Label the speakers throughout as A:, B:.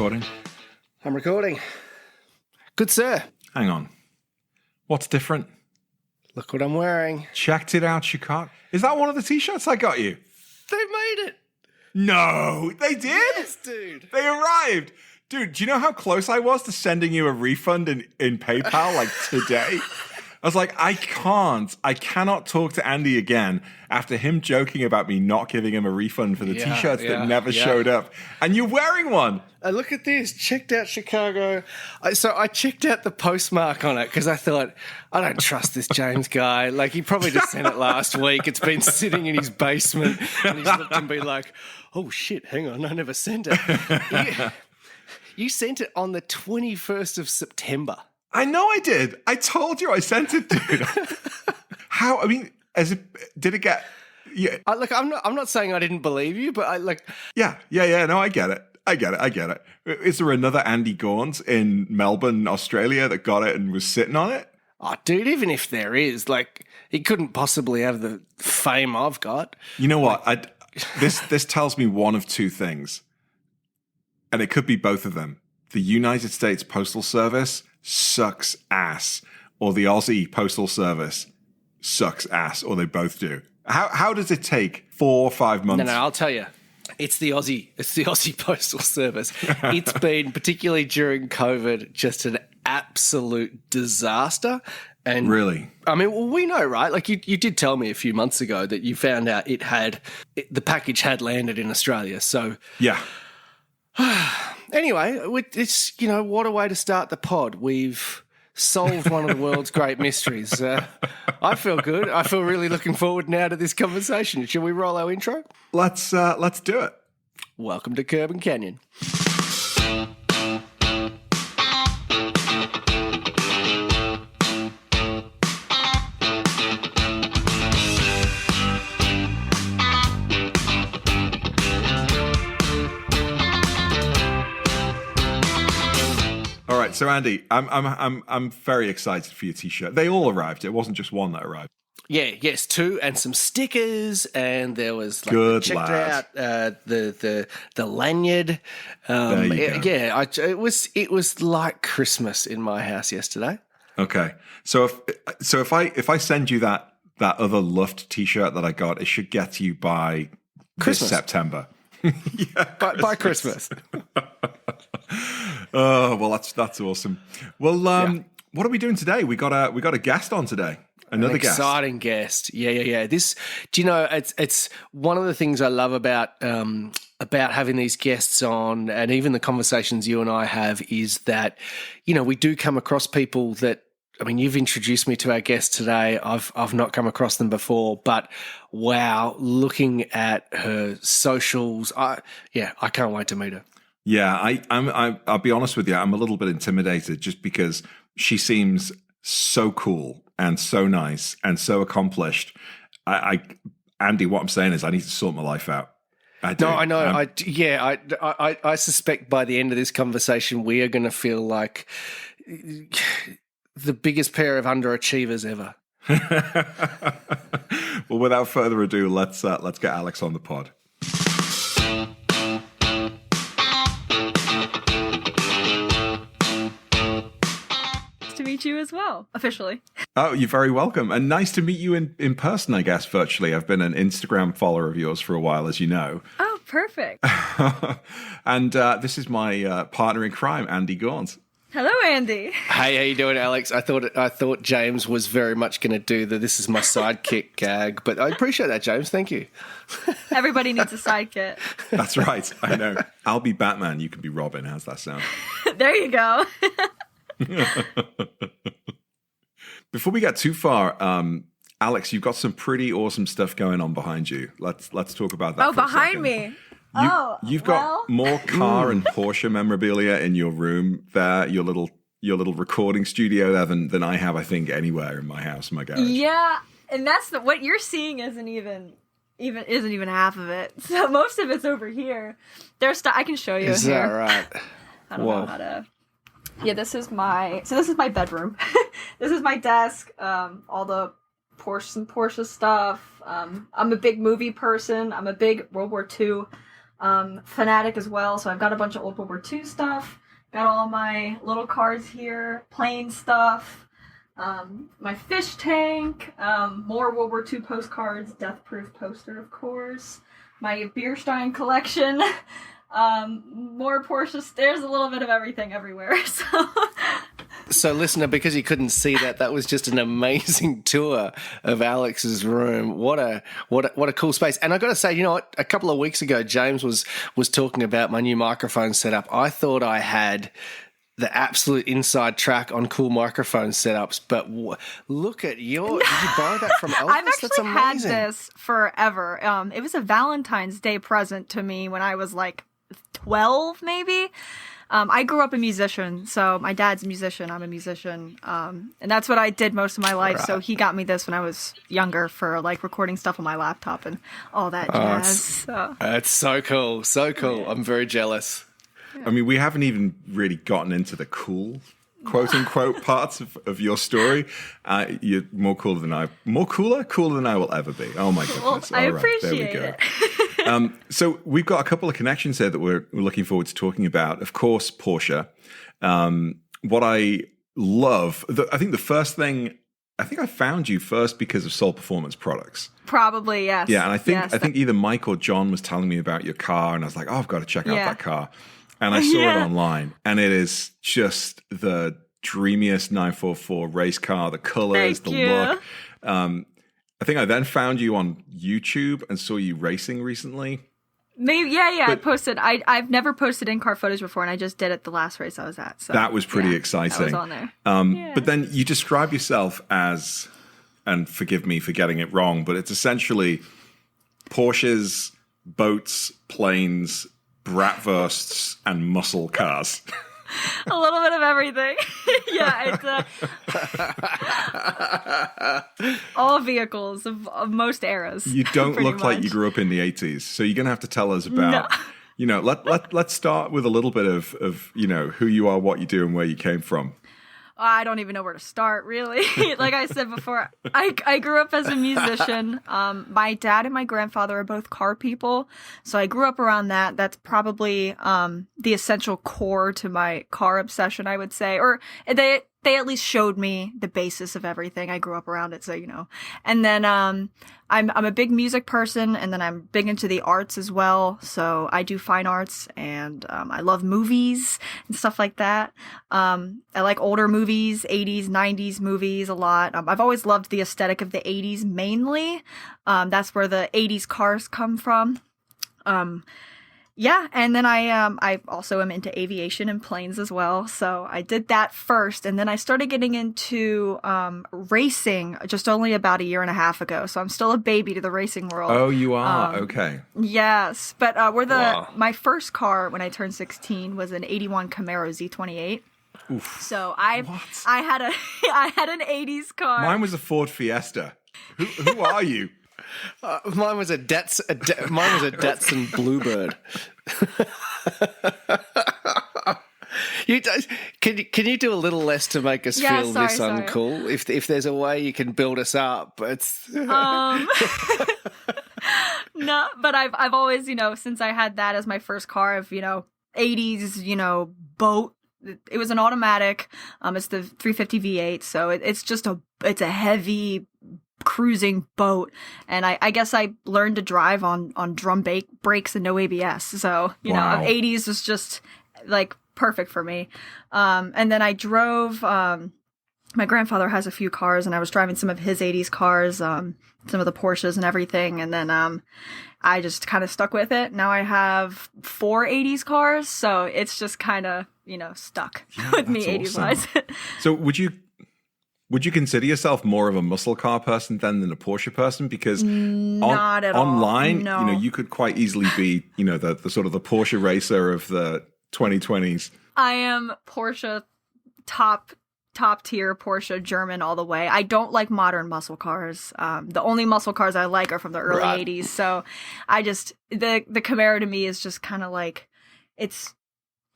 A: recording?
B: I'm recording. Good sir.
A: Hang on. What's different?
B: Look what I'm wearing.
A: Checked it out, Chicago. Is that one of the t-shirts I got you?
B: They made it.
A: No, they did?
B: Yes, dude.
A: They arrived. Dude, do you know how close I was to sending you a refund in PayPal like today? I was like, I cannot talk to Andy again after him joking about me not giving him a refund for the t-shirts that never showed up. And you're wearing one.
B: Look at this. Checked out Chicago. So I checked out the postmark on it because I thought, I don't trust this James guy. Like, he probably just sent it last week. It's been sitting in his basement. And he's looked and been like, oh, shit, hang on. I never sent it. You sent it on the 21st of September.
A: I know I did. I told you I sent it, dude. How? I mean, did it get? Yeah.
B: Look, I'm not saying I didn't believe you, but I like.
A: Yeah. No, I get it. I get it. Is there another Andy Gaunt in Melbourne, Australia, that got it and was sitting on it?
B: Oh, dude, even if there is, like, he couldn't possibly have the fame I've got.
A: You know what? This tells me one of two things, and it could be both of them. The United States Postal Service sucks ass, or the Aussie Postal Service sucks ass, or they both do. How does it take 4 or 5 months?
B: No, I'll tell you. It's the Aussie Postal Service. It's been, particularly during COVID, just an absolute disaster. And
A: really?
B: I mean, well, we know, right? Like, you did tell me a few months ago that you found out the package had landed in Australia. So
A: yeah.
B: Anyway, it's, what a way to start the pod. We've solved one of the world's great mysteries. I feel good. I feel really looking forward now to this conversation. Shall we roll our intro?
A: Let's do it.
B: Welcome to Curb and Canyon.
A: So Andy, I'm very excited for your t-shirt. They all arrived. It wasn't just one that arrived.
B: Yeah, yes, 2, and some stickers, and there was like
A: good
B: checked
A: lad.
B: Out the lanyard.
A: There you go.
B: Yeah, it was like Christmas in my house yesterday.
A: Okay, so if I send you that other Luft t-shirt that I got, it should get to you by
B: Christmas.
A: This September.
B: Yeah, by Christmas.
A: Oh, well, that's awesome. Well, what are we doing today? We got a guest on today. Another
B: exciting guest. Yeah. This, do you know? It's one of the things I love about having these guests on, and even the conversations you and I have, is that we do come across people that. I mean, you've introduced me to our guest today. I've not come across them before, but wow, looking at her socials, I can't wait to meet her.
A: Yeah, I'll be honest with you, I'm a little bit intimidated just because she seems so cool and so nice and so accomplished. Andy, what I'm saying is I need to sort my life out. I do.
B: No, I know. I suspect by the end of this conversation, we are going to feel like the biggest pair of underachievers ever.
A: Well, without further ado, let's get Alex on the pod.
C: To meet you as well, officially.
A: Oh, you're very welcome. And nice to meet you in person, I guess, virtually. I've been an Instagram follower of yours for a while, as you know.
C: Oh, perfect.
A: And this is my partner in crime, Andy Gaunt.
C: Hello, Andy.
B: Hey, how you doing, Alex? I thought James was very much going to do the "this is my sidekick" gag, but I appreciate that, James. Thank you.
C: Everybody needs a sidekick.
A: That's right. I know. I'll be Batman. You can be Robin. How's that sound?
C: There you go.
A: Before we get too far, Alex, you've got some pretty awesome stuff going on behind you. Let's talk about that.
C: Oh,
A: for
C: behind
A: a
C: me.
A: You've got more car and Porsche memorabilia in your room there, your little recording studio there than I have, I think, anywhere in my house, in my garage.
C: Yeah, and that's what you're seeing isn't even half of it. So most of it's over here. There's I can show you.
B: Is
C: here.
B: that right?
C: I don't know how to. Yeah, this is my bedroom. This is my desk. All the Porsche stuff. I'm a big movie person. I'm a big World War II fanatic as well. So I've got a bunch of Old World War II stuff. Got all my little cars here, plane stuff, my fish tank, more World War II postcards, Death Proof poster, of course, my Bierstein collection, more Porsches. There's a little bit of everything everywhere.
B: So, listener, because you couldn't see that, that was just an amazing tour of Alex's room. What a cool space! And I got to say, you know what? A couple of weeks ago, James was talking about my new microphone setup. I thought I had the absolute inside track on cool microphone setups, but look at your. Did you buy that from Elvis?
C: I've actually had this forever. It was a Valentine's Day present to me when I was like 12, maybe. I grew up a musician, so my dad's a musician, I'm a musician, and that's what I did most of my life, so he got me this when I was younger for, like, recording stuff on my laptop and all that jazz.
B: It's so cool, so cool. Yeah. I'm very jealous.
A: I mean, we haven't even really gotten into the cool, quote-unquote, parts of your story. You're more cooler than I will ever be. Oh, my goodness.
C: Well, I appreciate it.
A: So we've got a couple of connections here that we're looking forward to talking about. Of course, Porsche. What I love, I think the first thing, I think I found you first because of Soul Performance Products.
C: Probably, yes.
A: Yeah, and I think either Mike or John was telling me about your car, and I was like, oh, I've got to check out that car. And I saw it online, and it is just the dreamiest 944 race car, the colors, look. I think I then found you on YouTube and saw you racing recently.
C: Maybe, yeah. But I posted. I've never posted in-car footage before, and I just did it the last race I was at. So
A: that was pretty exciting.
C: That was on there.
A: But then you describe yourself as, and forgive me for getting it wrong, but it's essentially Porsches, boats, planes, bratwursts, and muscle cars.
C: A little bit of everything. Yeah, it's all vehicles of most eras.
A: You don't look like you grew up in the 80s, so you're going to have to tell us about, let's start with a little bit of, who you are, what you do, and where you came from.
C: I don't even know where to start, really. Like I said before, I grew up as a musician. My dad and my grandfather are both car people, so I grew up around that. That's probably the essential core to my car obsession, I would say. Or they at least showed me the basis of everything. I grew up around it, so And then I'm a big music person, and then I'm big into the arts as well. So I do fine arts, and I love movies and stuff like that. I like older movies, 80s, 90s movies a lot. I've always loved the aesthetic of the 80s mainly. That's where the 80s cars come from. Yeah, and then I also am into aviation and planes as well. So I did that first, and then I started getting into racing just only about a year and a half ago. So I'm still a baby to the racing world.
A: Oh, you are? Okay.
C: Yes, but my first car when I turned 16 was an 81 Camaro Z28.
A: Oof.
C: So I had an 80s car.
A: Mine was a Ford Fiesta. Who are you?
B: Mine was a Datsun Bluebird. Can you do a little less to make us feel this uncool? If there's a way you can build us up, it's
C: no. But I've always since I had that as my first car of 80s boat. It was an automatic. It's the 350 V8, so it's a heavy cruising boat, and I guess I learned to drive on drum brakes and no ABS, so 80s was just like perfect for me. And then I drove, my grandfather has a few cars, and I was driving some of his 80s cars, some of the Porsches and everything, and then I just kind of stuck with it. Now I have 4 80s cars, so it's just kind of stuck with me 80s wise.
A: So would you consider yourself more of a muscle car person than a Porsche person? Because
C: not at all.
A: Online,
C: no.
A: You could quite easily be, the sort of the Porsche racer of the 2020s.
C: I am Porsche top tier Porsche German all the way. I don't like modern muscle cars. The only muscle cars I like are from the early 80s. So I just the Camaro to me is just kind of like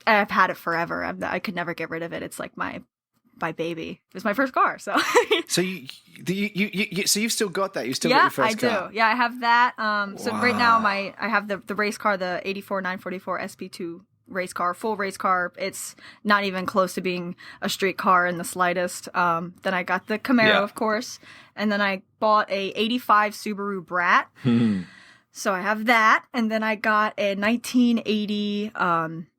C: I've had it forever. I could never get rid of it. It's like my my baby. It was my first car, so.
B: So so you've still got that? You still got your first car?
C: I do. Yeah, I have that. So right now I have the race car, the 84 944 SP2 race car, full race car. It's not even close to being a street car in the slightest. Then I got the Camaro, of course, and then I bought a 85 Subaru Brat. So I have that, and then I got a 1980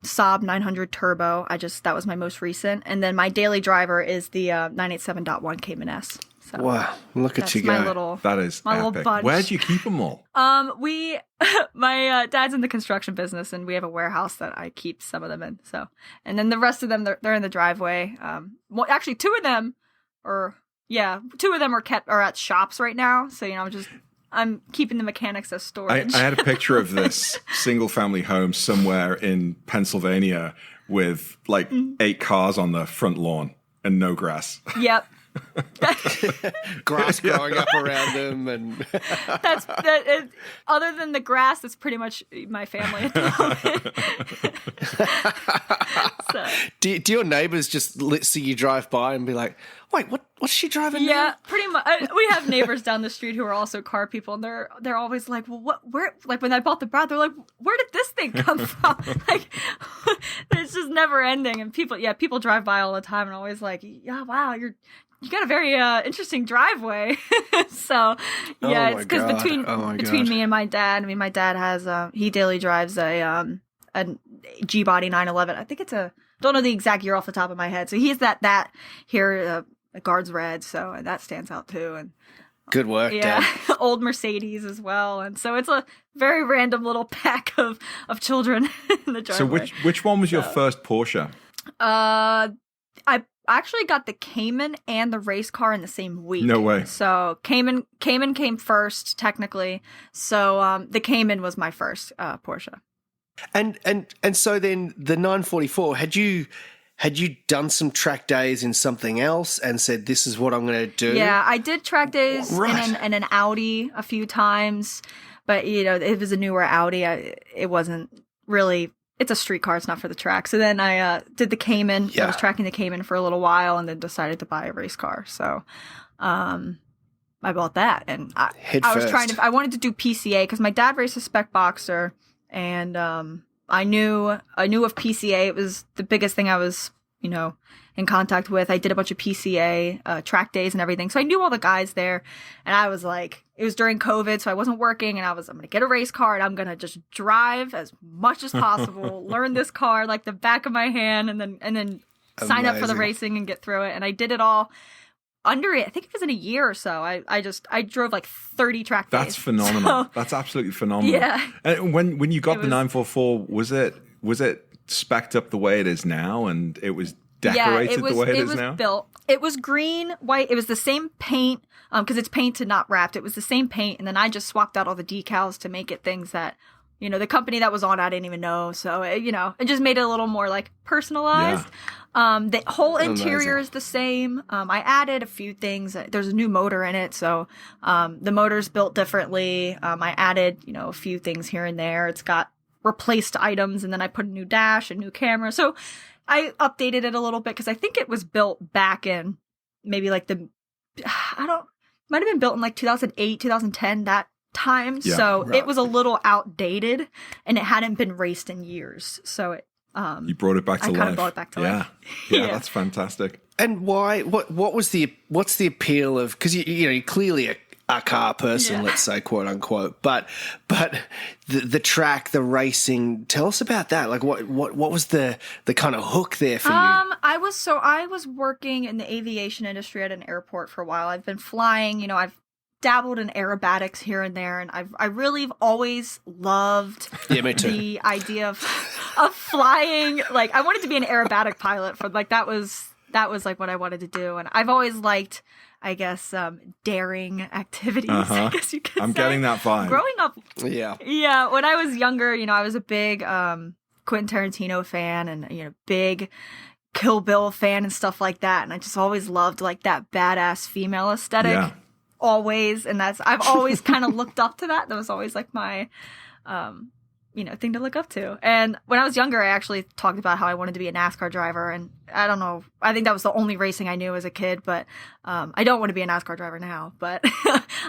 C: Saab 900 Turbo. That was my most recent, and then my daily driver is the 987.1 Cayman S. So
B: wow, look at you go!
A: That is epic. Where do you keep them all?
C: My dad's in the construction business, and we have a warehouse that I keep some of them in. So, and then the rest of them they're in the driveway. Well, actually, two of them are at shops right now. So I'm keeping the mechanics as storage.
A: I had a picture of this single-family home somewhere in Pennsylvania with like 8 cars on the front lawn and no grass.
C: Yep.
B: Grass growing up around them, and
C: other than the grass, that's pretty much my family at the moment. So.
B: Do your neighbors just see you drive by and be like, "Wait, what's she driving?"
C: Yeah, pretty much. We have neighbors down the street who are also car people, and they're always like, "Well, where?" Like when I bought the Brat, they're like, "Where did this thing come from?" Like it's just never ending, and people drive by all the time, and always like, "Yeah, wow, you got a very interesting driveway." So it's because between me and my dad. I mean, my dad has he daily drives a G-Body 911. I think it's don't know the exact year off the top of my head. So he's that here guards red. So that stands out too. And
B: good work, Dad.
C: Old Mercedes as well. And so it's a very random little pack of children in the driveway.
A: So which one was your first Porsche?
C: I actually got the Cayman and the race car in the same week.
A: No way.
C: So Cayman came first, technically. So the Cayman was my first Porsche.
B: And so then the 944, had you done some track days in something else and said, this is what I'm going to do?
C: Yeah, I did track days in an Audi a few times, but it was a newer Audi. It wasn't really. It's a street car. It's not for the track. So then I did the Cayman. Yeah. I was tracking the Cayman for a little while and then decided to buy a race car. So I bought that. And I wanted to do PCA because my dad raced a Spec Boxer. And I knew of PCA. It was the biggest thing I was, in contact with. I did a bunch of PCA track days and everything. So I knew all the guys there. And I was like, it was during COVID, so I wasn't working. And I'm going to get a race car and I'm going to just drive as much as possible, learn this car like the back of my hand, and then sign up for the racing and get through it. And I did it all under it. I think it was in a year or so. I drove like 30 track days.
A: That's phenomenal. So, that's absolutely phenomenal.
C: Yeah.
A: And when you got the 944, was it spec'd up the way it is now, and it was decorated the way it is now?
C: Built. It was green, white. It was the same paint because it's painted, not wrapped. It was the same paint, and then I just swapped out all the decals to make it things that the company that was on I didn't even know. So it just made it a little more like personalized. Yeah. The whole interior is the same. I added a few things. There's a new motor in it, so the motor's built differently. I added a few things here and there. It's got replaced items, and then I put a new dash, a new camera. So I updated it a little bit because I think it was built back in maybe like might have been built in like 2008, 2010, that time. Yeah, so it was a little outdated and it hadn't been raced in years. So it,
A: you brought it back to life. I
C: kind of brought it back to life.
A: Yeah, that's fantastic.
B: And what's the appeal of, because you're clearly a car person, let's say, quote unquote, but the track, the racing, tell us about that. Like what was the kind of hook there for you?
C: I was working in the aviation industry at an airport for a while. I've been flying, I've dabbled in aerobatics here and there, and I really always loved the idea of flying. Like I wanted to be an aerobatic pilot for like that was like what I wanted to do, and I've always liked, I guess, daring activities. I guess you could say.
A: I'm getting that vibe.
C: Growing up, yeah. When I was younger, I was a big Quentin Tarantino fan, and big Kill Bill fan and stuff like that. And I just always loved like that badass female aesthetic. Yeah. Always, and I've always kind of looked up to that. That was always like my thing to look up to. And when I was younger, I actually talked about how I wanted to be a NASCAR driver. And I don't know, I think that was the only racing I knew as a kid, but I don't want to be a NASCAR driver now, but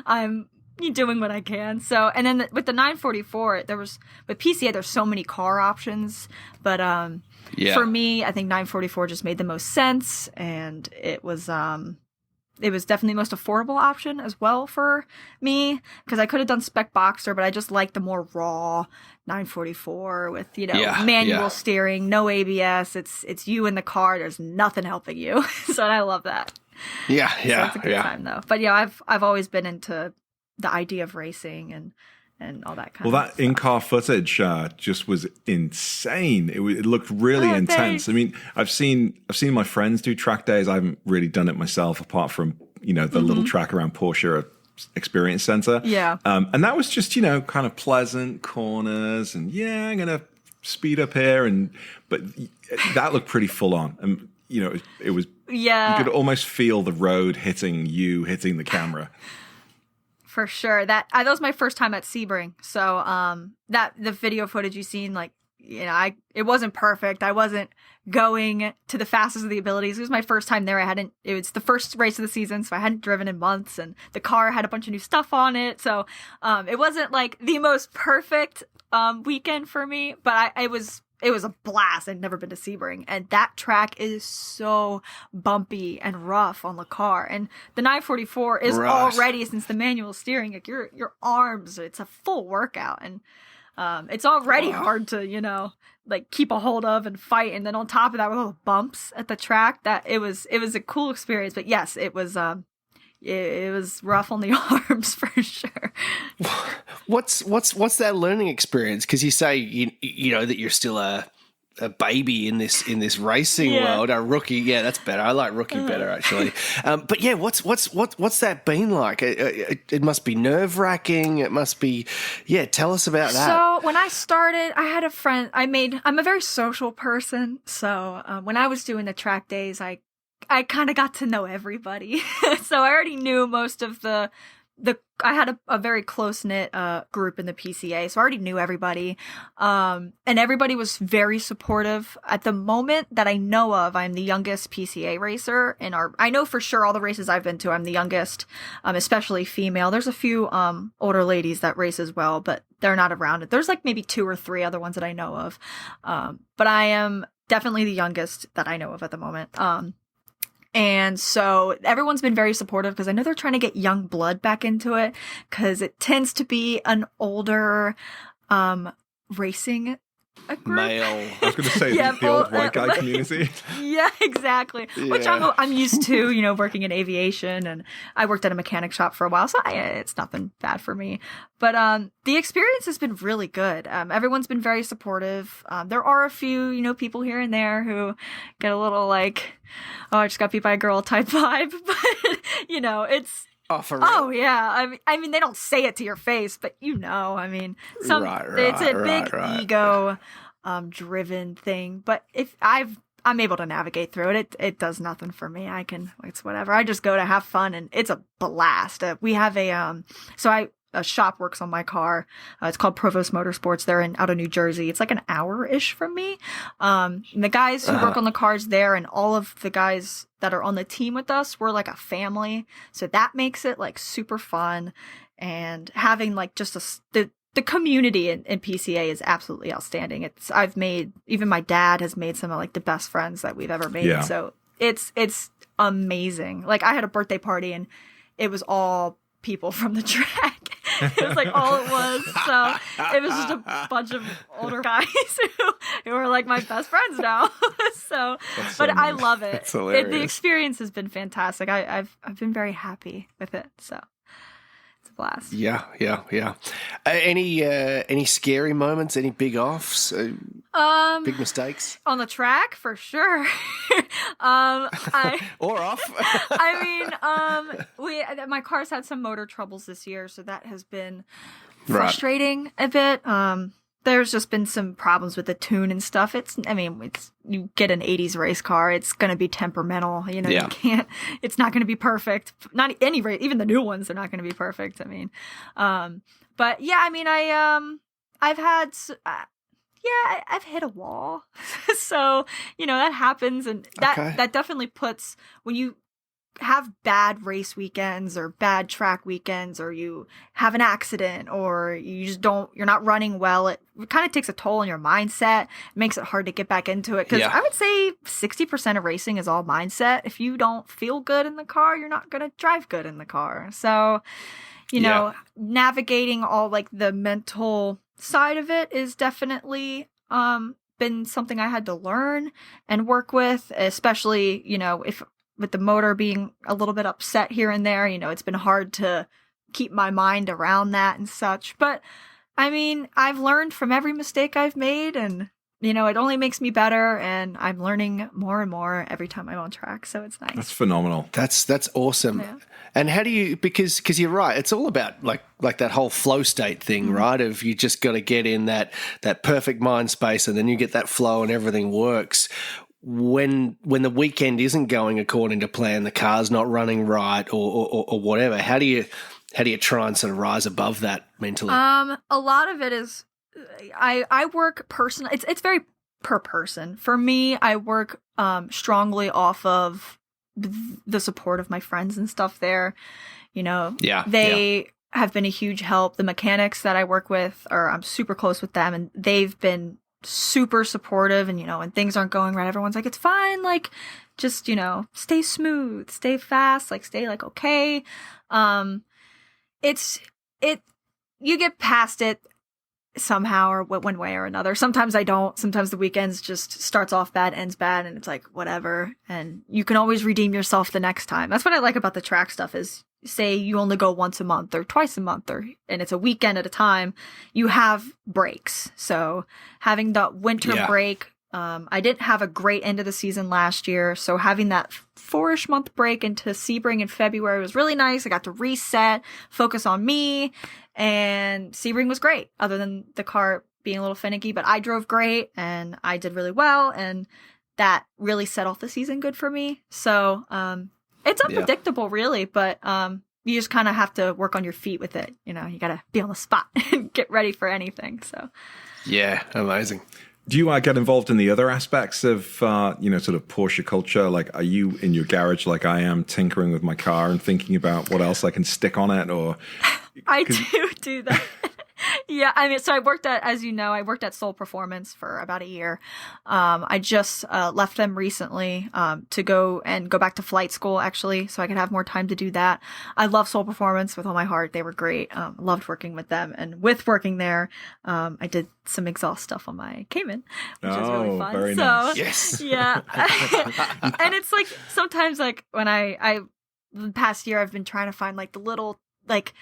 C: I'm doing what I can. So, and then with the 944, with PCA, there's so many car options, but for me, I think 944 just made the most sense, and it was definitely the most affordable option as well for me, because I could have done spec Boxster, but I just like the more raw 944 with, manual steering, no ABS. It's you in the car. There's nothing helping you. So I love that.
B: Yeah.
C: So it's a good time though. But I've always been into the idea of racing and all that kind of stuff.
A: Well, that in-car footage just was insane. It looked really intense.
C: Thanks.
A: I mean, I've seen my friends do track days. I haven't really done it myself, apart from the little track around Porsche Experience Center.
C: Yeah.
A: And that was just kind of pleasant corners, and I'm gonna speed up here, but that looked pretty full on. And it was you could almost feel the road hitting the camera.
C: For sure. That was my first time at Sebring. So that the video footage you've seen, it wasn't perfect. I wasn't going to the fastest of the abilities. It was my first time there. It was the first race of the season, so I hadn't driven in months, and the car had a bunch of new stuff on it. So it wasn't like the most perfect weekend for me, but it was a blast. I'd never been to Sebring, and that track is so bumpy and rough on the car. And the 944 is already, since the manual steering, like your arms, it's a full workout, and it's already hard to keep a hold of and fight. And then on top of that, with all the bumps at the track, that it was a cool experience. But yes, it was rough on the arms for sure.
B: What's that learning experience? Because you say that you're still a baby in this racing world, a rookie. Yeah, that's better. I like rookie better actually. But yeah, what's that been like? It must be nerve wracking. It must be. Yeah, tell us about that.
C: So when I started, I had a friend. I'm a very social person. So when I was doing the track days, I kind of got to know everybody. So I already knew most of I had a very close-knit group in the PCA, so I already knew everybody. And everybody was very supportive. At the moment that I know of, I'm the youngest PCA racer I know for sure all the races I've been to, I'm the youngest, especially female. There's a few older ladies that race as well, but they're not around it. There's maybe 2 or 3 other ones that I know of. But I am definitely the youngest that I know of at the moment. And so everyone's been very supportive, because I know they're trying to get young blood back into it, because it tends to be an older racing group.
B: Male.
A: I was going to say the old white guy community.
C: Yeah, exactly. Yeah. Which I'm used to, working in aviation, and I worked at a mechanic shop for a while, so it's nothing bad for me. But the experience has been really good. Everyone's been very supportive. There are a few, people here and there who get a little I just got beat by a girl type vibe. But, it's...
B: Oh, for real?
C: Oh, yeah. I mean, they don't say it to your face, but I mean, it's a big ego driven thing. But if I'm able to navigate through it, it does nothing for me. It's whatever. I just go to have fun, and it's a blast. We have a shop works on my car. It's called Provost Motorsports. They're out of New Jersey. It's an hour-ish from me. And the guys who work on the cars there, and all of the guys that are on the team with us, we're like a family. So that makes it super fun. And having just the community in PCA is absolutely outstanding. Even my dad has made some of the best friends that we've ever made. Yeah. So it's amazing. I had a birthday party, and it was all people from the track. It was all it was. So it was just a bunch of older guys who are my best friends now. But I love it. The experience has been fantastic. I've been very happy with it. So it's a blast.
B: Yeah. Any scary moments? Any big offs? Big mistakes
C: on the track for sure.
B: Or off.
C: My car's had some motor troubles this year, so that has been frustrating a bit. There's just been some problems with the tune and stuff. You get an 80s race car, it's going to be temperamental. You can't, it's not going to be perfect. Not any race, even the new ones, they're not going to be perfect. But yeah, I've had, yeah, I've hit a wall. So, that happens. And that definitely puts, when you have bad race weekends or bad track weekends, or you have an accident, or you're not running well, it kind of takes a toll on your mindset. It makes it hard to get back into it. Because I would say 60% of racing is all mindset. If you don't feel good in the car, you're not going to drive good in the car. So, navigating all like the mental side of it is definitely been something I had to learn and work with, especially, if with the motor being a little bit upset here and there, it's been hard to keep my mind around that and such. But I mean, I've learned from every mistake I've made, and it only makes me better, and I'm learning more and more every time I'm on track. So it's nice.
A: That's phenomenal.
B: That's awesome. Yeah. And how do you, because you're right, it's all about like that whole flow state thing, right? Of you just got to get in that perfect mind space, and then you get that flow and everything works. When the weekend isn't going according to plan, the car's not running right, or whatever, how do you try and sort of rise above that mentally?
C: A lot of it is, I work personally. It's very per person. For me, I work strongly off of the support of my friends and stuff there. They have been a huge help. The mechanics that I work with, I'm super close with them, and they've been super supportive. And when things aren't going right, everyone's like, it's fine, like just stay smooth, stay fast, like stay like okay. You get past it somehow, or one way or another. Sometimes I don't. Sometimes the weekends just starts off bad, ends bad, and it's like whatever, and you can always redeem yourself the next time. That's what I like about the track stuff is, say you only go once a month or twice a month, and it's a weekend at a time, you have breaks. So having the winter break, I didn't have a great end of the season last year, so having that 4-ish month break into Sebring in February was really nice. I got to reset, focus on me, and Sebring was great, other than the car being a little finicky, but I drove great and I did really well, and that really set off the season good for me. So it's unpredictable, really, but you just kind of have to work on your feet with it. You got to be on the spot and get ready for anything. So,
B: yeah, amazing.
A: Do you get involved in the other aspects of, sort of Porsche culture? Like, are you in your garage like I am, tinkering with my car and thinking about what else I can stick on it? Or
C: I do that. Yeah, I mean, so I worked at Soul Performance for about a year. I just left them recently to go back to flight school, actually, so I could have more time to do that. I love Soul Performance with all my heart. They were great. Loved working with them. And with working there, I did some exhaust stuff on my Cayman, which is really fun.
A: Very nice.
B: Yes.
C: Yeah. And it's like sometimes like when the past year I've been trying to find like the little, like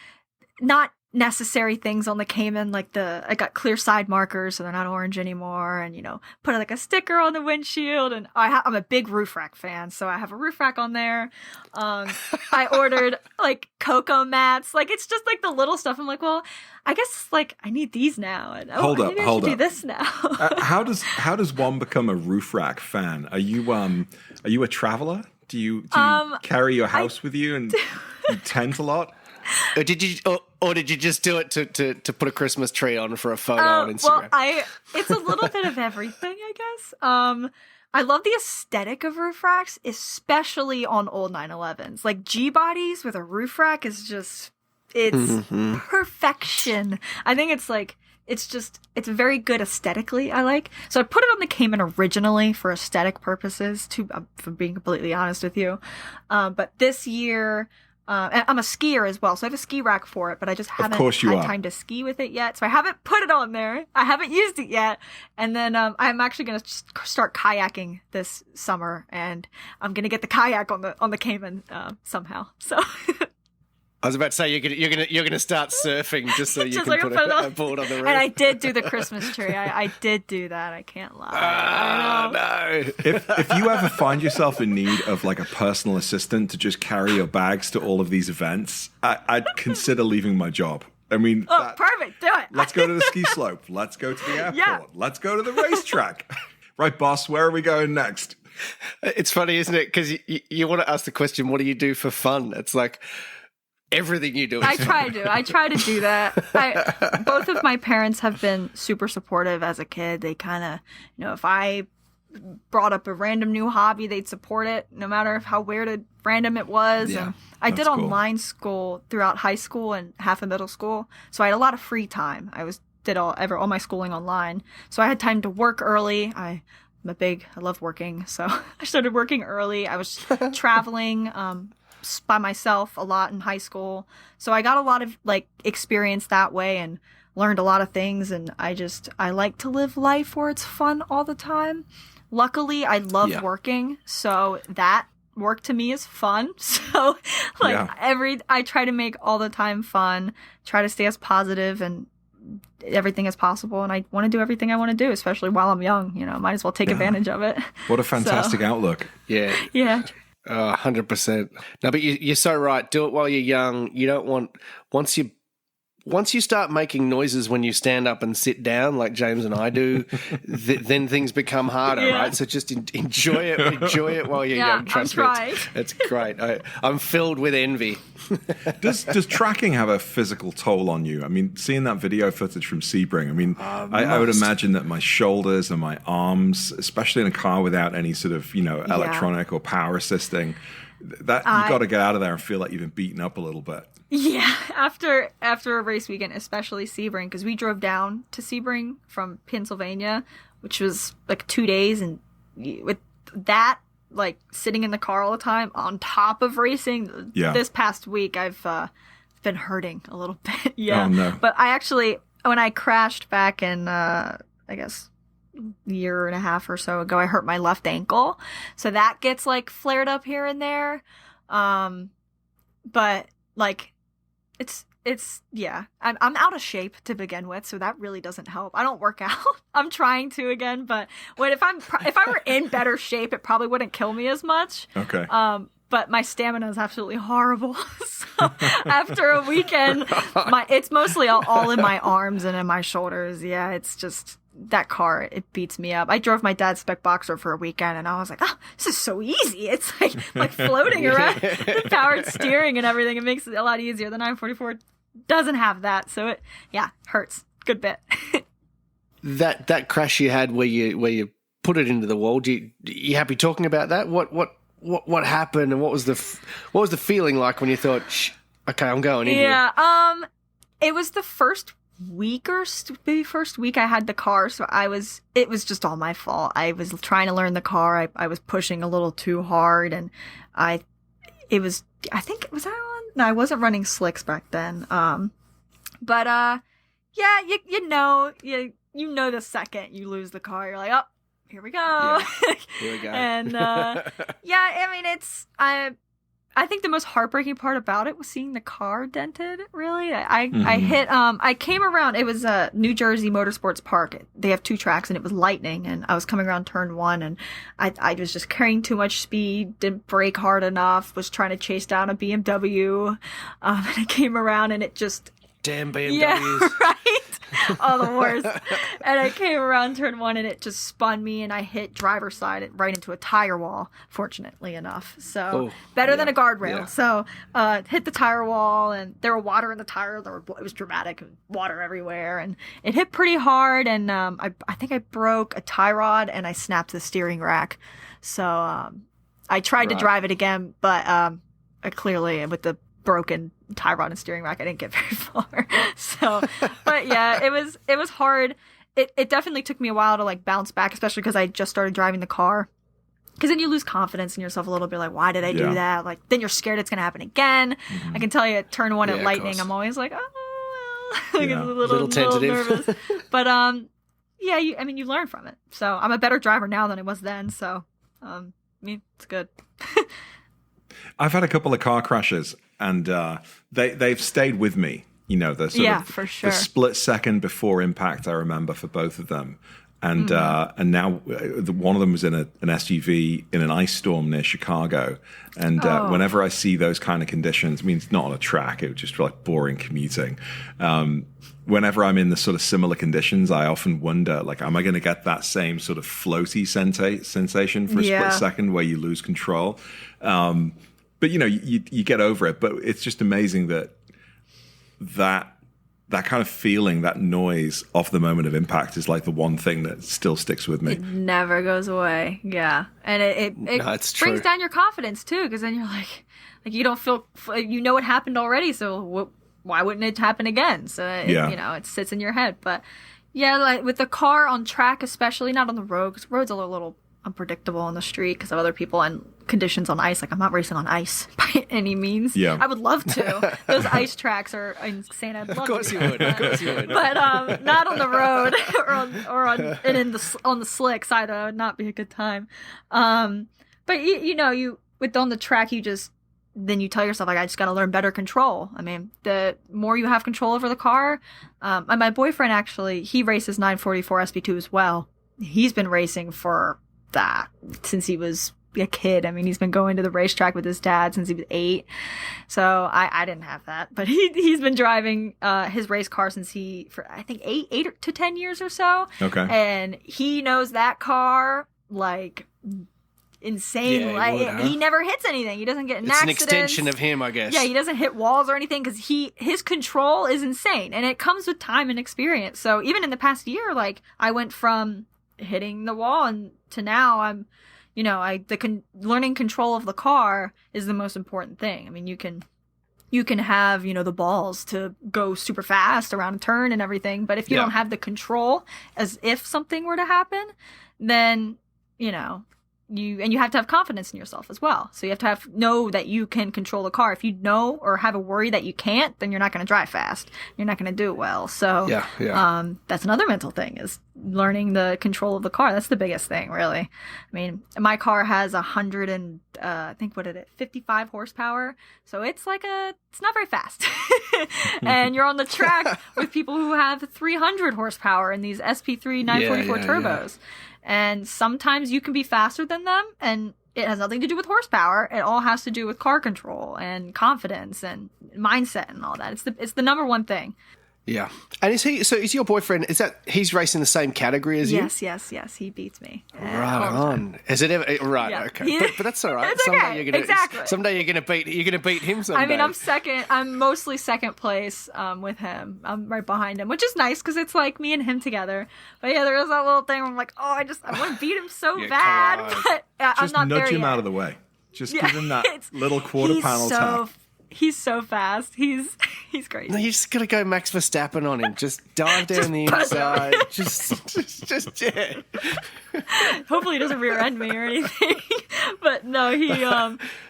C: not necessary things on the Cayman, like I got clear side markers so they're not orange anymore, and put like a sticker on the windshield, and I'm a big roof rack fan, so I have a roof rack on there. I ordered like cocoa mats, like it's just like the little stuff. I'm like, well, I guess like I need these now, and
A: hold up.
C: Do this now.
A: How does one become a roof rack fan? Are you a traveler? Do you carry your house with you and you tent a lot?
B: Or did you just do it to put a Christmas tree on for a photo on Instagram?
C: Well, it's a little bit of everything, I guess. I love the aesthetic of roof racks, especially on old 911s. Like G-bodies with a roof rack is just, it's perfection. I think it's very good aesthetically, I like. So I put it on the Cayman originally for aesthetic purposes, for being completely honest with you. But this year, and I'm a skier as well, so I have a ski rack for it, but I just haven't had time to ski with it yet, so I haven't put it on there. I haven't used it yet. And then I'm actually going to start kayaking this summer, and I'm going to get the kayak on the Cayman somehow. So
B: I was about to say you're gonna start surfing just so you can put a board on the roof.
C: And I did do the Christmas tree. I did do that. I can't lie.
B: No.
A: If you ever find yourself in need of like a personal assistant to just carry your bags to all of these events, I'd consider leaving my job. I mean,
C: perfect. Do it.
A: Let's go to the ski slope. Let's go to the airport.
C: Yeah.
A: Let's go to the racetrack. Right, boss. Where are we going next?
B: It's funny, isn't it? Because you want to ask the question, what do you do for fun? It's like, everything you do.
C: I try to do that. Both of my parents have been super supportive as a kid. They kind of, if I brought up a random new hobby, they'd support it no matter how weird or random it was.
A: Yeah,
C: and I did
A: cool.
C: online school throughout high school and half of middle school, so I had a lot of free time. I did all my schooling online, so I had time to work early. I love working, so I started working early. I was traveling by myself a lot in high school, so I got a lot of experience that way and learned a lot of things. And I like to live life where it's fun all the time. Luckily, I love working, so that work to me is fun. So I try to make all the time fun, try to stay as positive and everything as possible, and I want to do everything I want to do, especially while I'm young. Might as well take advantage of it.
A: What a fantastic outlook.
B: Yeah. 100%. No, but you're so right. Do it while you're young. You don't want once you start making noises when you stand up and sit down, like James and I do, then things become harder, right? So just enjoy it while you're young. Trust me, it's great. I'm filled with envy.
A: Does tracking have a physical toll on you? I mean, seeing that video footage from Sebring, I would imagine that my shoulders and my arms, especially in a car without any sort of electronic or power assisting, that you got to get out of there and feel like you've been beaten up a little bit.
C: Yeah, after a race weekend, especially Sebring, because we drove down to Sebring from Pennsylvania, which was 2 days, and with that, sitting in the car all the time on top of racing, this past week I've been hurting a little bit.
A: Oh, no.
C: But I actually, when I crashed back in, I guess, year and a half or so ago, I hurt my left ankle, so that gets flared up here and there. But I'm out of shape to begin with, so that really doesn't help. I don't work out. I'm trying to again, but if I were in better shape, it probably wouldn't kill me as much.
A: Okay.
C: But my stamina is absolutely horrible. So after a weekend, it's mostly all in my arms and in my shoulders. Yeah, it's just that car, it beats me up. I drove my dad's spec boxer for a weekend, and I was like, oh, this is so easy. It's like floating around. The powered steering and everything. It makes it a lot easier. The 944 doesn't have that, so it hurts good bit.
B: That crash you had where you put it into the wall. You happy talking about that? What happened, and what was the feeling like when you thought, okay, I'm going in here?
C: Yeah, it was the first week I had the car, so it was just all my fault. I was trying to learn the car. I was pushing a little too hard, and I wasn't running slicks back then. But you know the second you lose the car, you're like, oh, here we go.
B: Yeah, here we go.
C: And I think the most heartbreaking part about it was seeing the car dented, really. I came around, it was a New Jersey Motorsports Park. They have 2 tracks, and it was lightning, and I was coming around turn 1, and I was just carrying too much speed, didn't brake hard enough, was trying to chase down a BMW, and I came around, and it just...
B: Damn BMWs.
C: Yeah, right? All the worst. And I came around turn 1, and it just spun me, and I hit driver's side right into a tire wall, fortunately enough. So better than a guardrail. Yeah. So hit the tire wall, and there was water in the tire. It was dramatic, water everywhere, and it hit pretty hard. And I think I broke a tie rod, and I snapped the steering rack. So I tried to drive it again, but I clearly, with the broken tie rod and steering rack, I didn't get very far. So, but yeah, it was hard. It definitely took me a while to bounce back, especially because I just started driving the car. Because then you lose confidence in yourself a little bit. Why did I do that? Then you're scared it's going to happen again. Mm-hmm. I can tell you at turn 1 at Lightning, I'm always like, oh, a little tentative. Nervous. But you learn from it. So I'm a better driver now than I was then. So, it's good.
A: I've had a couple of car crashes, and they've stayed with me.
C: For sure.
A: The split second before impact, I remember for both of them. And and now one of them was in an SUV in an ice storm near Chicago. And whenever I see those kind of conditions, it's not on a track, it would just be boring commuting. Whenever I'm in the sort of similar conditions, I often wonder, am I going to get that same sort of floaty sensation for a split second where you lose control? But you get over it. But it's just amazing that kind of feeling, that noise of the moment of impact is like the one thing that still sticks with me.
C: It never goes away. Yeah. And it brings down your confidence too, because then you're like you don't feel, it happened already, so why wouldn't it happen again? So it sits in your head. But yeah, like with the car on track, especially not on the road, because the roads are a little unpredictable on the street because of other people and conditions on ice. Like, I'm not racing on ice by any means. Yeah, I would love to. Those ice tracks are insane. I'd love to.
B: Of course you would.
C: But not on the road on the slicks either. That would not be a good time. But you with on the track, then you tell yourself, like, I just got to learn better control. I mean, the more you have control over the car. And my boyfriend, actually, he races 944 SP2 as well. He's been racing for that since he was a kid. I mean, he's been going to the racetrack with his dad since he was 8. So I didn't have that, but he's been driving his race car since for I think 8 to 10 years or so.
A: Okay.
C: And he knows that car like insane.
B: Yeah,
C: he never hits anything. He doesn't get in accidents.
B: It's an extension of him, I guess.
C: Yeah, he doesn't hit walls or anything because his control is insane, and it comes with time and experience. So even in the past year, like, I went from hitting the wall and to now I'm, learning control of the car is the most important thing. I mean, you can have, the balls to go super fast around a turn and everything, but if you don't have the control as if something were to happen, then, you have to have confidence in yourself as well. So you have to know that you can control the car. If you know or have a worry that you can't, then you're not going to drive fast. You're not going to do it well. So that's another mental thing, is learning the control of the car. That's the biggest thing, really. I mean, my car has 55 horsepower. So it's not very fast. And you're on the track with people who have 300 horsepower in these SP3 944 turbos. Yeah. And sometimes you can be faster than them, and it has nothing to do with horsepower. It all has to do with car control and confidence and mindset and all that. It's the number one thing.
B: Yeah. And is your boyfriend, he's racing the same category as you?
C: Yes. He beats me.
B: Right on. Has it ever, right, yeah. Okay. But that's all right.
C: It's okay.
B: Someday you're going to beat him someday.
C: I mean, I'm mostly second place with him. I'm right behind him, which is nice because it's like me and him together. But yeah, there is that little thing where I'm like, I want to beat him so bad, but I'm not there yet.
A: Just nudge him out of the way. Just give him that little quarter panel tap.
C: He's so fast. He's crazy.
B: No, you just gotta go Max Verstappen on him. Just dive down the inside. just yeah.
C: Hopefully he doesn't rear end me or anything. But no,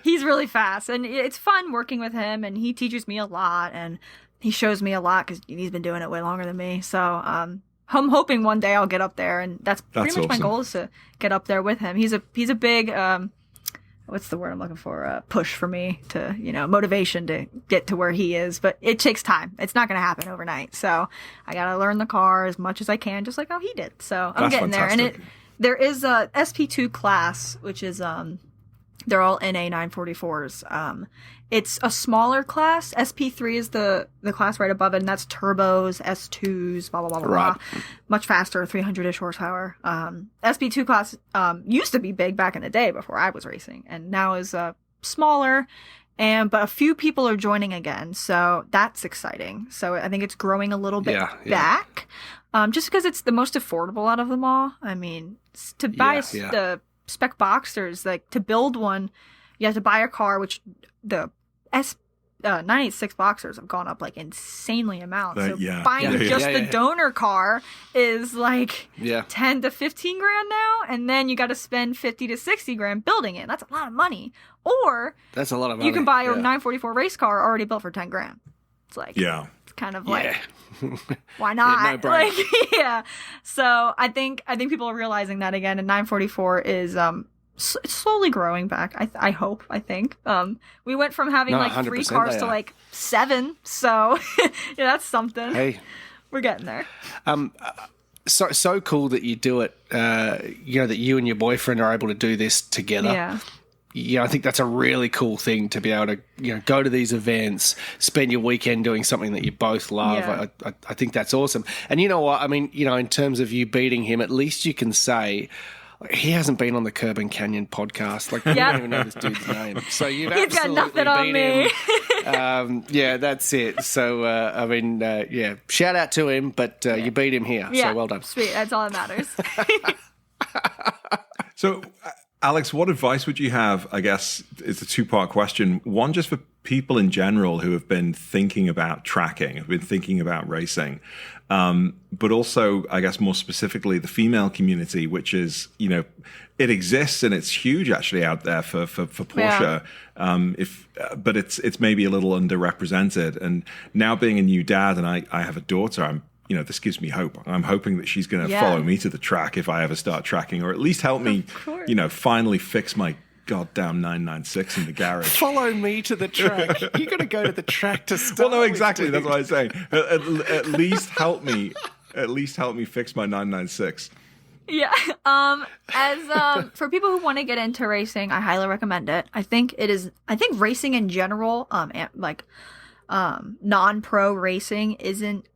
C: he's really fast, and it's fun working with him. And he teaches me a lot, and he shows me a lot because he's been doing it way longer than me. So I'm hoping one day I'll get up there, and that's pretty much awesome. My goal, is to get up there with him. He's a big what's the word I'm looking for? Push for me to, motivation to get to where he is. But it takes time. It's not going to happen overnight. So I got to learn the car as much as I can, just like how he did. So I'm getting
A: fantastic.
C: there. And there is a SP2 class, which is, they're all NA 944s. It's a smaller class. SP3 is the class right above it, and that's turbos, S2s, blah, blah, blah, blah,
B: right.
C: blah. Much faster, 300-ish horsepower. SP2 class used to be big back in the day before I was racing, and now is smaller, but a few people are joining again, so that's exciting. So I think it's growing a little bit back, just because it's the most affordable out of them all. I mean, to buy the spec Boxsters, like, to build one, you have to buy a car, which the 986 Boxers have gone up like insanely amount. So buying the donor car is like 10 to 15 grand now, and then you got to spend 50 to 60 grand building it. That's a lot of money. Or
B: that's a lot of money.
C: You can buy a 944 race car already built for 10 grand. It's like it's kind of like why not? So I think people are realizing that again, and 944 is it's slowly growing back. I think. We went from having 3 cars to 7. So that's something.
B: Hey,
C: we're getting there.
B: So cool that you do it. That you and your boyfriend are able to do this together.
C: Yeah.
B: Yeah, I think that's a really cool thing, to be able to, go to these events, spend your weekend doing something that you both love. Yeah. I think that's awesome. And you know what? I mean, in terms of you beating him, at least you can say, He hasn't been on the Curb and Canyon podcast. Like, we don't even know this dude's name. So you've
C: He's got
B: absolutely
C: nothing on
B: beat
C: me.
B: him. Yeah, that's it. So, shout out to him, but you beat him here.
C: Yeah.
B: So well done.
C: Sweet. That's all that matters.
A: So, Alex, what advice would you have? I guess it's a two-part question. One, just for people in general who have been thinking about tracking, have been thinking about racing, but also, I guess, more specifically, the female community, which is, it exists and it's huge actually out there for Porsche. But it's maybe a little underrepresented. And now being a new dad, and I have a daughter, this gives me hope. I'm hoping that she's going to follow me to the track if I ever start tracking, or at least help me, finally fix my goddamn 996 in the garage.
B: Follow me to the track. You got to go to the track to start.
A: Well, no, exactly. That's what I'm saying. At least help me. At least help me fix my 996.
C: Yeah. For people who want to get into racing, I highly recommend it. I think racing in general, non-pro racing isn't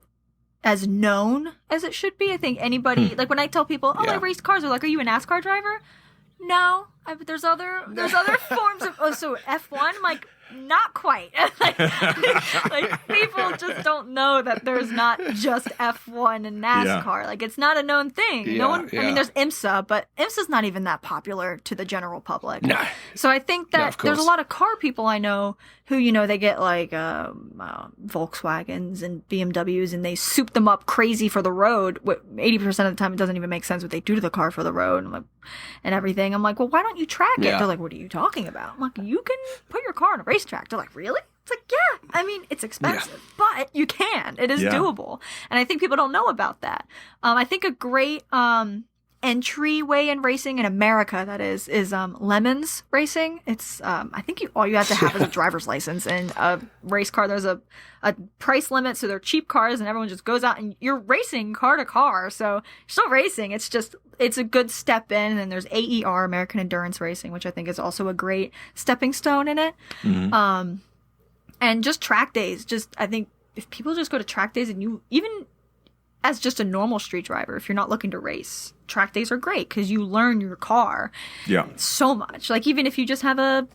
C: as known as it should be. I think anybody, like when I tell people, I race cars, they're like, are you a NASCAR driver? No. But there's other forms of, so F1, I'm like, not quite. like people just don't know that there's not just F1 and NASCAR. Like it's not a known thing. I mean, there's IMSA, but IMSA's not even that popular to the general public.
B: No.
C: So I think that there's a lot of car people I know who, they get like Volkswagens and BMWs and they soup them up crazy for the road. 80% of the time, it doesn't even make sense what they do to the car for the road and everything. I'm like, well, why don't you track it? They're like, what are you talking about? I'm like, you can put your car on a racetrack. They're like, really? It's like, yeah. I mean, it's expensive, but you can. It is doable. And I think people don't know about that. I think a great entryway in racing in America, that is Lemons Racing. It's I think all you have to have is a driver's license and a race car. There's a price limit, so they're cheap cars and everyone just goes out and you're racing car to car. So you're still racing. It's a good step in. And then there's AER, American Endurance Racing, which I think is also a great stepping stone in it. Mm-hmm. And just track days. I think if people just go to track days and you, even as just a normal street driver, if you're not looking to race, track days are great because you learn your car so much. Like even if you just have a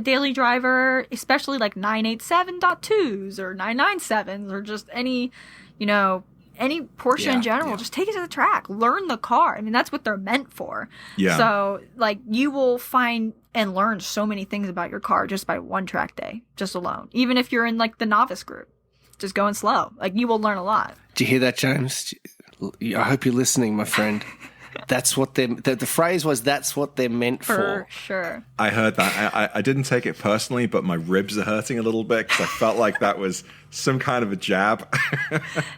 C: daily driver, especially like 987.2s or 997s or just any Porsche in general, just take it to the track, learn the car. I mean, that's what they're meant for. Yeah. So like you will find and learn so many things about your car just by one track day, just alone. Even if you're in like the novice group, just going slow, like you will learn a lot.
B: Do you hear that, James? I hope you're listening, my friend. That's what the phrase was. That's what they're meant for.
C: For sure.
A: I heard that. I didn't take it personally, but my ribs are hurting a little bit because I felt like that was some kind of a jab.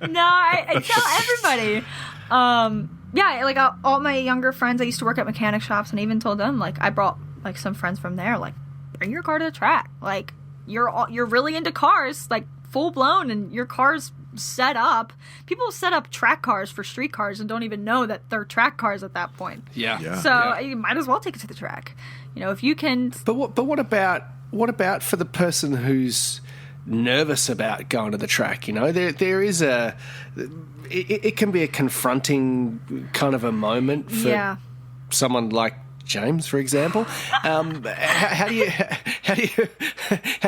C: No, I tell everybody. Like all my younger friends, I used to work at mechanic shops, and I even told them, like, I brought like some friends from there, like, bring your car to the track. Like, you're really into cars, like full blown, and your car's set up. People set up track cars for street cars and don't even know that they're track cars at that point. So you might as well take it to the track, if you can.
B: But what about for the person who's nervous about going to the track? There is it can be a confronting kind of a moment for someone like James, for example. How do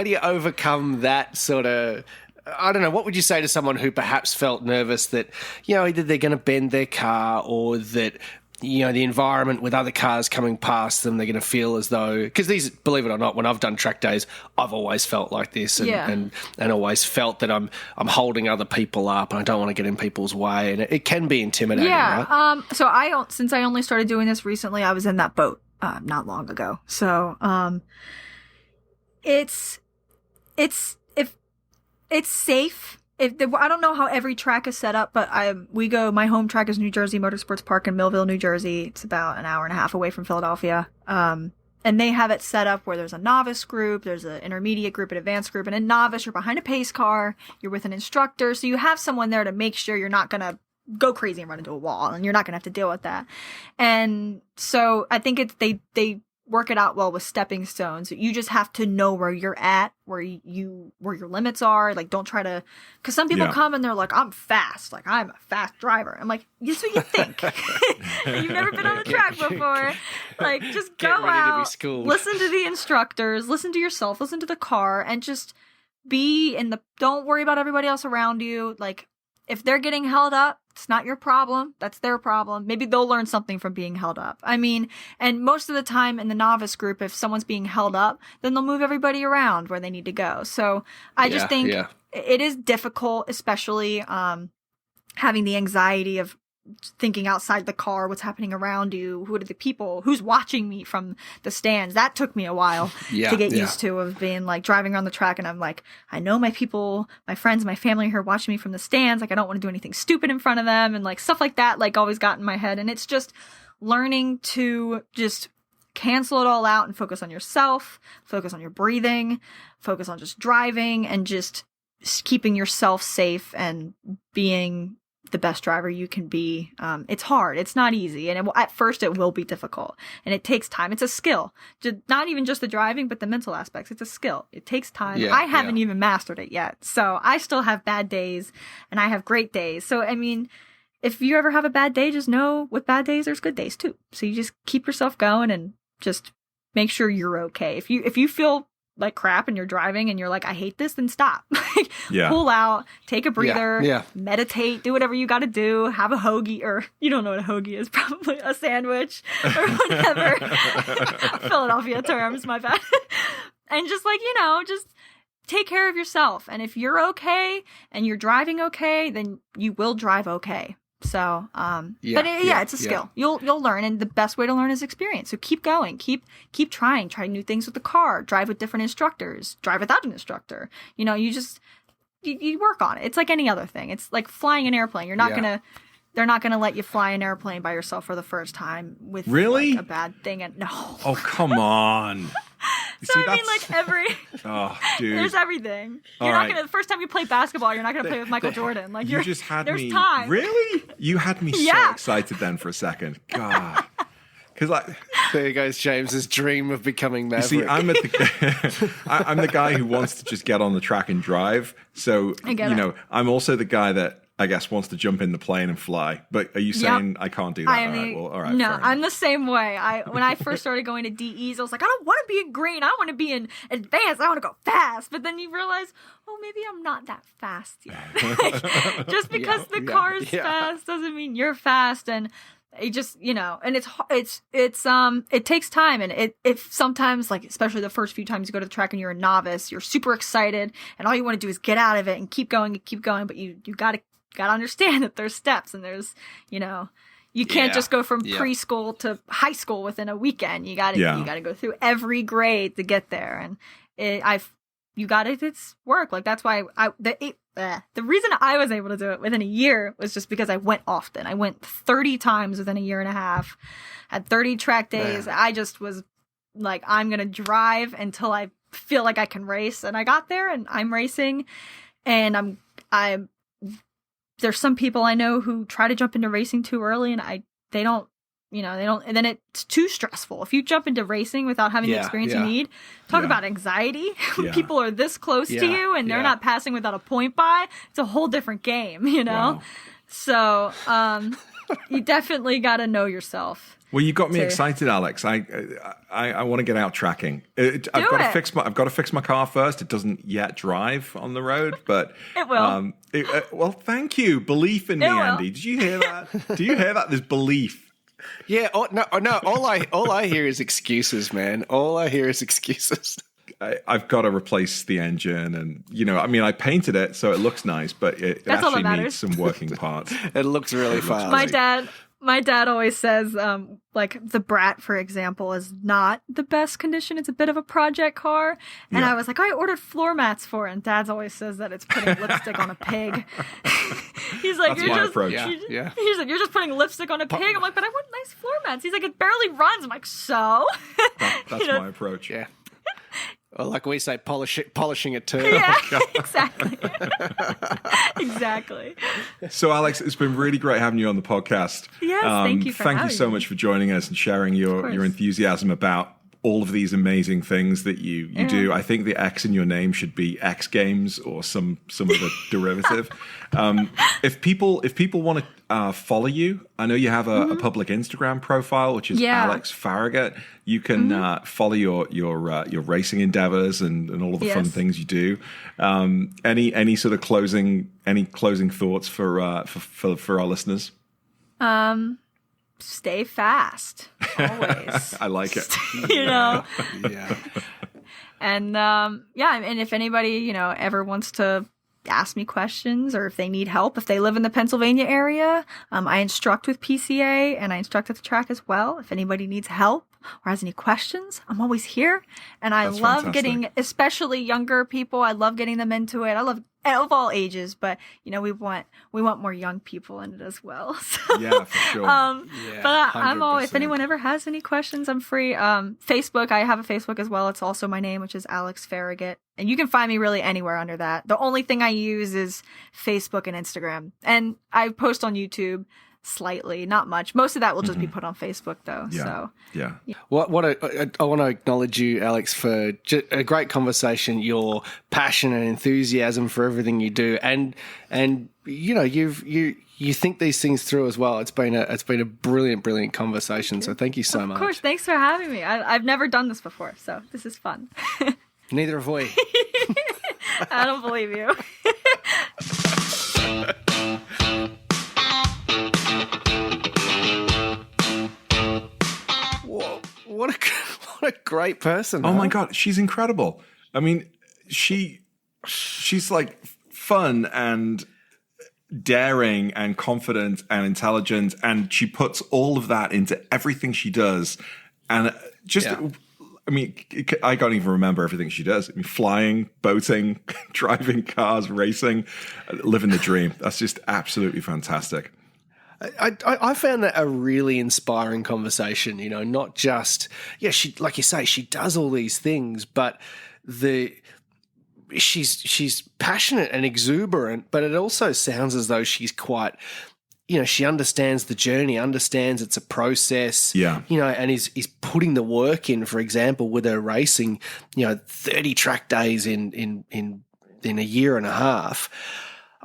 B: you overcome that sort of? I don't know. What would you say to someone who perhaps felt nervous that, either they're going to bend their car or that, the environment with other cars coming past them, they're going to feel as though, because these, believe it or not, when I've done track days, I've always felt like this and always felt that I'm holding other people up and I don't want to get in people's way. And it can be intimidating, right?
C: So since I only started doing this recently, I was in that boat not long ago. So it's safe. I don't know how every track is set up, but my home track is New Jersey Motorsports Park in Millville, New Jersey. It's about an hour and a half away from Philadelphia. And they have it set up where there's a novice group, there's an intermediate group, an advanced group, and a novice, you're behind a pace car, you're with an instructor. So you have someone there to make sure you're not going to go crazy and run into a wall, and you're not going to have to deal with that. And so I think they work it out well with stepping stones. You just have to know where you're at, where your limits are. Like, don't try to, because some people come and they're like, I'm fast. Like, I'm a fast driver. I'm like, that's what you think. You've never been on the track before. Like, just go out, listen to the instructors, listen to yourself, listen to the car, and just don't worry about everybody else around you. Like, if they're getting held up, it's not your problem. That's their problem. Maybe they'll learn something from being held up. I mean, and most of the time in the novice group, if someone's being held up, then they'll move everybody around where they need to go. So I just think it is difficult, especially having the anxiety of thinking outside the car, what's happening around you, who are the people, who's watching me from the stands. That took me a while to get used to, of being like driving around the track and I'm like, I know my people, my friends, my family who are watching me from the stands. Like, I don't want to do anything stupid in front of them, and like stuff like that, like always got in my head. And it's just learning to just cancel it all out and focus on yourself, focus on your breathing, focus on just driving and just keeping yourself safe and being the best driver you can be. It's hard. It's not easy. And at first it will be difficult, and it takes time. It's a skill. Not even just the driving, but the mental aspects. It's a skill. It takes time. I haven't even mastered it yet. So I still have bad days and I have great days. So, I mean, if you ever have a bad day, just know with bad days, there's good days too. So you just keep yourself going and just make sure you're okay. If you feel like crap and you're driving and you're like, I hate this, then stop. Pull out, take a breather, meditate, do whatever you got to do, have a hoagie, or you don't know what a hoagie is, probably a sandwich or whatever. Philadelphia terms, my bad. And just like, just take care of yourself. And if you're okay and you're driving okay, then you will drive okay. So, it's a skill. You'll learn, and the best way to learn is experience. So keep going, keep trying, try new things with the car, drive with different instructors, drive without an instructor. You work on it. It's like any other thing. It's like flying an airplane. They're not gonna let you fly an airplane by yourself for the first time with like, a bad thing. And no.
A: Oh, come on.
C: So I mean, like
A: oh, dude.
C: There's everything. You're not gonna. The first time you play basketball, you're not gonna play with Michael Jordan. Like
A: you just had
C: there's
A: me.
C: Time.
A: Really? You had me so excited then for a second. God. Because
B: there goes James's dream of becoming Maverick.
A: You see, I'm the guy who wants to just get on the track and drive. So I'm also the guy that I guess wants to jump in the plane and fly. But are you saying I can't do that? All right.
C: No, I'm the same way. When I first started going to DEs, I was like, I don't want to be in green. I want to be in advanced. I want to go fast. But then you realize, oh, maybe I'm not that fast yet. Just because the car is fast doesn't mean you're fast. And it just, and it takes time. And if sometimes, like, especially the first few times you go to the track and you're a novice, you're super excited and all you want to do is get out of it and keep going. But you gotta understand that there's steps, and there's, you can't just go from preschool to high school within a weekend. You gotta go through every grade to get there. And it's work. Like, that's why the reason I was able to do it within a year was just because I went often. I went 30 times within a year and a half, had 30 track days. I just was like, I'm going to drive until I feel like I can race. And I got there and I'm racing, and there's some people I know who try to jump into racing too early, and they don't, and then it's too stressful. If you jump into racing without having the experience you need, talk about anxiety. When people are this close to you and they're not passing without a point by, it's a whole different game, Wow. So, you definitely got to know yourself.
A: Well, you got me excited, Alex. I want to get out tracking. I've got to fix my car first. It doesn't yet drive on the road, but
C: it will.
A: Well, thank you. Belief in me, Andy. Did you hear that? Do you hear that? There's belief.
B: Yeah. No. All I hear is excuses, man. All I hear is excuses.
A: I've got to replace the engine, and I painted it so it looks nice, but it actually needs some working parts.
B: It looks really fun.
C: My dad always says, like, the Brat, for example, is not the best condition. It's a bit of a project car. And I was like, I ordered floor mats for it. And Dad's always says that it's putting lipstick on a pig. He's like,
A: That's my approach.
C: He's like, you're just putting lipstick on a pig. I'm like, but I want nice floor mats. He's like, it barely runs. I'm like, so?
A: That's my approach.
B: Yeah. Or like we say, polishing it too.
C: Yeah, exactly. Exactly.
A: So, Alex, it's been really great having you on the podcast.
C: Yes, thank you for having
A: me. Thank you so much for joining us and sharing your enthusiasm about all of these amazing things that you do. I think the X in your name should be X Games or some other derivative. If people want to follow you, I know you have a public Instagram profile, which is Alex Farragut. You can follow your racing endeavors and all of the fun things you do. Any sort of closing thoughts for our listeners?
C: Stay fast, always.
A: I like it.
C: Yeah. And and if anybody ever wants to ask me questions, or if they need help, if they live in the Pennsylvania area, I instruct with PCA and I instruct at the track as well. If anybody needs help or has any questions, I'm always here. And I love getting, especially younger people, I love getting them into it. I love of all ages, but we want more young people in it as well. So,
A: yeah, for sure.
C: But I'm all, if anyone ever has any questions, I'm free. Facebook, I have a Facebook as well. It's also my name, which is Alex Farragut. And you can find me really anywhere under that. The only thing I use is Facebook and Instagram. And I post on YouTube slightly, not much. Most of that will just be put on Facebook, though.
A: Yeah.
C: So
A: yeah.
B: I want to acknowledge you, Alex, for a great conversation. Your passion and enthusiasm for everything you do, and you think these things through as well. It's been a brilliant conversation. So thank you so much.
C: Of course, thanks for having me. I've never done this before, so this is fun.
B: Neither have we.
C: I don't believe you.
B: Whoa, what a great person.
A: Oh my God, she's incredible. I mean, she's like fun and daring and confident and intelligent, and she puts all of that into everything she does. And just, I mean, I can't even remember everything she does. I mean, flying, boating, driving cars, racing, living the dream. That's just absolutely fantastic.
B: I found that a really inspiring conversation, not just, she, like you say, she does all these things, but she's passionate and exuberant, but it also sounds as though she's quite, she understands the journey, understands it's a process, and is putting the work in, for example, with her racing, 30 track days in a year and a half.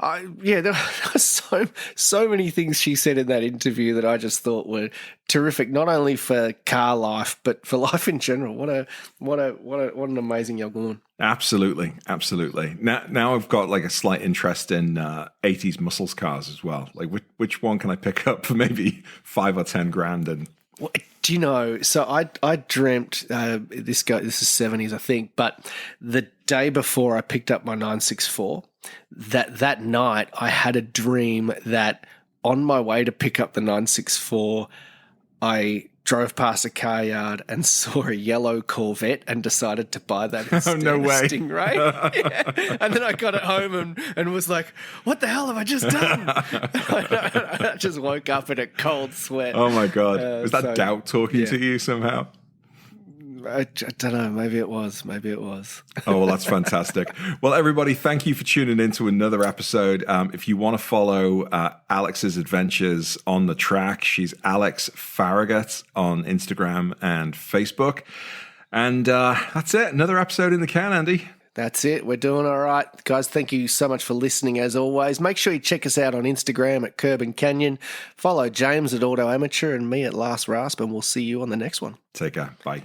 B: There were so many things she said in that interview that I just thought were terrific, not only for car life but for life in general. What an amazing young woman.
A: Absolutely. Now I've got like a slight interest in 80s muscles cars as well. Like which one can I pick up for maybe $5 or $10,000? And
B: do you know? So I dreamt this is 70s, I think, but the day before I picked up my 964. That night I had a dream that on my way to pick up the 964, I drove past a car yard and saw a yellow Corvette and decided to buy that instead
A: no way.
B: of Stingray. And then I got it home and was like, what the hell have I just done? I just woke up in a cold sweat.
A: Oh my God. Was that doubt talking to you somehow?
B: I don't know. Maybe it was.
A: Oh, well, that's fantastic. Well, everybody, thank you for tuning in to another episode. If you want to follow Alex's adventures on the track, she's Alex Farragut on Instagram and Facebook. And that's it. Another episode in the can, Andy.
B: That's it. We're doing all right. Guys, thank you so much for listening as always. Make sure you check us out on Instagram at Curb and Canyon. Follow James at Auto Amateur and me at Last Rasp, and we'll see you on the next one.
A: Take care. Bye.